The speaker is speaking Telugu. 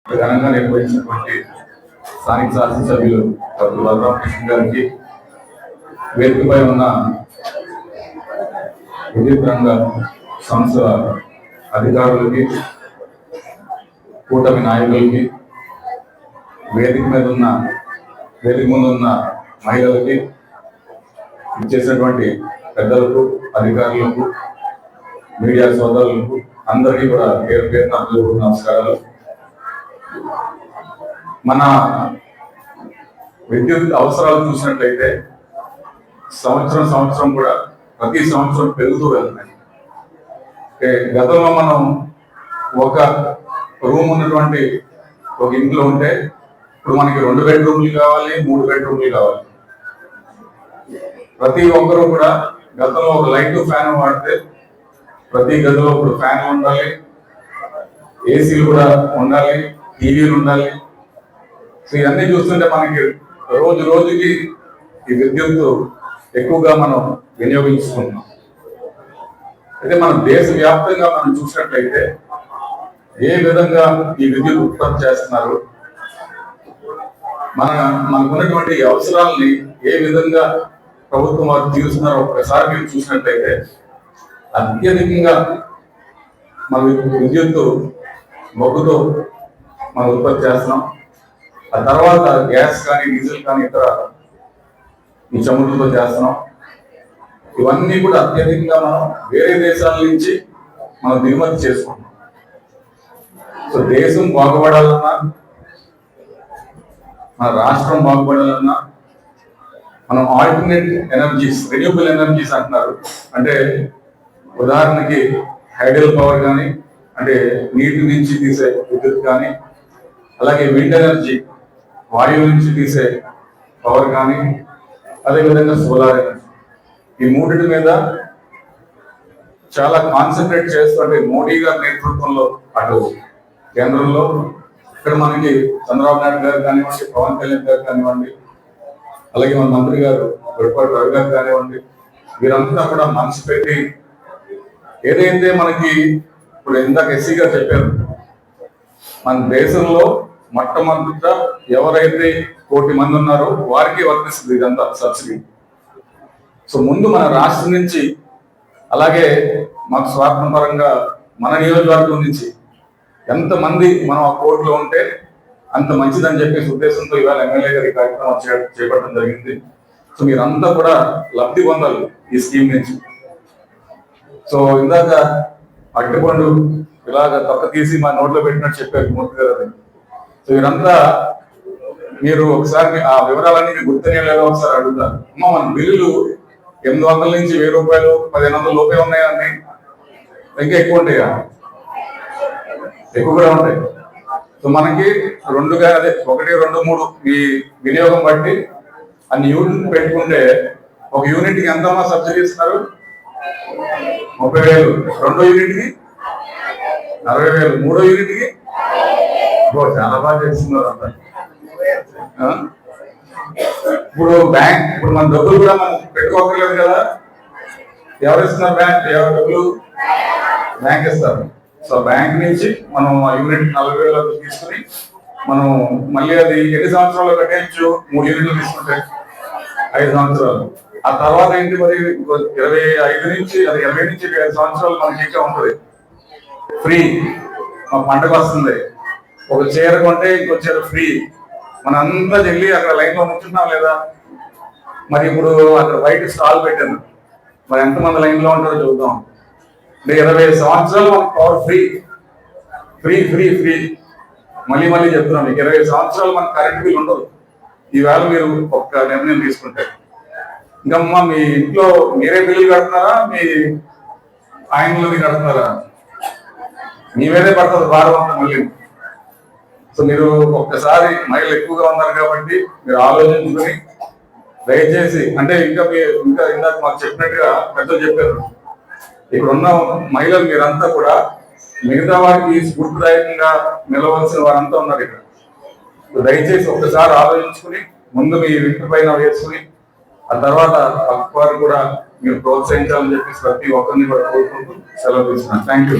ఘనంగా నిర్వహించినటువంటి స్థానిక శాసనసభ్యులు డాక్టర్ బలరామకృష్ణ గారికి, వేదికపై ఉన్న విద్యుత్ రంగ సంస్థ అధికారులకి, కూటమి నాయకులకి, వేదిక ముందు ఉన్న మహిళలకి, ఇచ్చేసినటువంటి పెద్దలకు, అధికారులకు, మీడియా సోదరులకు అందరికీ కూడా పేరు పేరున నమస్కారాలు. మన విద్యుత్ అవసరాలు చూసినట్లయితే సంవత్సరం కూడా ప్రతి సంవత్సరం పెరుగుతూ వెళ్తున్నాయి. గతంలో మనం ఒక రూమ్ ఉన్నటువంటి ఒక ఇంట్లో ఉంటే ఇప్పుడు మనకి 2 బెడ్రూమ్లు కావాలి, 3 బెడ్రూమ్లు కావాలి. ప్రతి ఒక్కరూ కూడా గతంలో ఒక లైట్ ఫ్యాన్ వాడితే ప్రతి గదిలో ఇప్పుడు ఫ్యాన్ ఉండాలి, ఏసీలు కూడా ఉండాలి, టీవీలు ఉండాలి. సో ఇవన్నీ చూస్తుంటే మనకి రోజుకి ఈ విద్యుత్ ఎక్కువగా మనం వినియోగించుకుంటున్నాం. అయితే మన దేశవ్యాప్తంగా మనం చూసినట్లయితే ఏ విధంగా ఈ విద్యుత్ ఉత్పత్తి చేస్తున్నారు, మనకున్నటువంటి అవసరాలని ఏ విధంగా ప్రభుత్వం వారు తీరుస్తున్నారో ఒకసారి మీరు చూసినట్లయితే అత్యధికంగా మన విద్యుత్ బొగ్గుతో మనం ఉత్పత్తి చేస్తున్నాం. ఆ తర్వాత గ్యాస్ కానీ, డీజిల్ కానీ, ఇతర ఈ చమురులతో చేస్తున్నాం. ఇవన్నీ కూడా అత్యధికంగా మనం వేరే దేశాల నుంచి మనం దిగుమతి చేసుకుంటాం. సో దేశం బాగుపడాలన్నా, మన రాష్ట్రం బాగుపడాలన్నా మనం ఆల్టర్నేట్ ఎనర్జీస్, రెన్యూబుల్ ఎనర్జీస్ అంటున్నారు. అంటే ఉదాహరణకి హైడల్ పవర్ కానీ, అంటే నీటి నుంచి తీసే విద్యుత్ కానీ, అలాగే విండ్ ఎనర్జీ, వాయువు నుంచి తీసే పవర్ కానీ, అదేవిధంగా సోలార్ ఎనర్జీ, ఈ మూడింటి మీద చాలా కాన్సన్ట్రేట్ చేస్తుంటే మోడీ గారి నేతృత్వంలో అటు కేంద్రంలో, ఇక్కడ మనకి చంద్రబాబు నాయుడు గారు కానివ్వండి, పవన్ కళ్యాణ్ గారు కానివ్వండి, అలాగే మన మంత్రి గారు గొడపాటి రవి గారు కానివ్వండి, వీరంతా కూడా మనసు పెట్టి ఏదైతే మనకి ఇప్పుడు ఇందాక ఎస్సీ గారు చెప్పారు, మన దేశంలో మొట్టమొదట ఎవరైతే 1 కోటి మంది ఉన్నారో వారికి వర్తిస్తుంది ఇదంతా సబ్సిడీ. సో ముందు మన రాష్ట్రం నుంచి, అలాగే మాకు స్వార్థపరంగా మన నియోజకవర్గం నుంచి ఎంతమంది మనం ఆ కోర్టులో ఉంటే అంత మంచిదని చెప్పేసి ఉద్దేశంతో ఇవాళ ఎమ్మెల్యే గారి కార్యక్రమం చేపట్టడం జరిగింది. సో మీరంతా కూడా లబ్ధి పొందాలి ఈ స్కీమ్ నుంచి. సో ఇందాక అరటిపండు ఇలాగ తొక్క తీసి మా నోట్లో పెట్టినట్టు చెప్పారు మూర్తి గారు. అది సో వీరంతా మీరు ఒకసారి ఆ వివరాలన్నీ గుర్తునే లేదో ఒకసారి అడుగుతారు. అమ్మ, మన బిల్లులు 800 నుంచి 1000 రూపాయలు, 1500 లోపే ఉన్నాయని, ఇంకా ఎక్కువ ఉంటాయా? ఎక్కువ కూడా ఉంటాయి. సో మనకి 2గా అదే 1, 2, 3 ఈ వినియోగం బట్టి అన్ని యూనిట్ పెట్టుకుంటే ఒక యూనిట్ కి ఎంతమ్మా సబ్సిడీ ఇస్తున్నారు? 30,000. 2వ యూనిట్ కి 60,000. 3వ యూనిట్ కి చాలా బాగా చేస్తున్నారు అంతా. ఇప్పుడు మన డబ్బులు కూడా మనం పెట్టుకోకర్లేదు కదా, ఎవరు ఇస్తున్నారు? డబ్బులు బ్యాంక్ ఇస్తారు. సో బ్యాంక్ నుంచి మనం ఆ యూనిట్ 40,000 తీసుకుని మనం మళ్ళీ అది ఎన్ని సంవత్సరాలు కట్టేయచ్చు? 3 యూనిట్లు తీసుకుంటే 5 సంవత్సరాలు. ఆ తర్వాత ఏంటి మరి 25 నుంచి 25 సంవత్సరాలు మనకి ఇంకా ఉంటుంది ఫ్రీ. మా పండుగ వస్తుంది, ఒక చీర కొంటే ఇంకో చీర ఫ్రీ. మన అంతా వెళ్ళి అక్కడ లైన్ లో ఉంటున్నాం లేదా? మరి ఇప్పుడు అక్కడ బయట స్టాల్ పెట్టాను, మరి ఎంతమంది లైన్ లో ఉంటారో చూద్దాం. 25 సంవత్సరాలు మనకు power free free free free. మళ్ళీ చెప్తున్నాం, మీకు 20 సంవత్సరాలు మనకు కరెంట్ బిల్ ఉండదు. ఈవేళ మీరు ఒక్క నిర్ణయం తీసుకుంటే ఇంకమ్మా మీ ఇంట్లో మీరే బిల్లు కడుతున్నారా, మీ ఆయనలో మీరు కడుతున్నారా? మీ మీదే పడుతుంది భారం అంతా మళ్ళీ. సో మీరు ఒక్కసారి మహిళలు ఎక్కువగా ఉన్నారు కాబట్టి మీరు ఆలోచించుకొని దయచేసి, అంటే ఇంకా ఇందాక మాకు చెప్పినట్టుగా పెద్దలు చెప్పారు, ఇక్కడ ఉన్న మహిళలు మీరంతా కూడా మిగతా వారికి స్ఫూర్తిదాయకంగా నిలవలసిన వారంతా ఉన్నారు ఇక్కడ. దయచేసి ఒక్కసారి ఆలోచించుకుని ముందు మీ ఇంటి పైన వేసుకుని ఆ తర్వాత పక్క కూడా మీరు ప్రోత్సహించాలని చెప్పేసి ప్రతి ఒక్కరిని కూడా కోరుకుంటూ సెలవు తీసుకున్నాను. Thank you.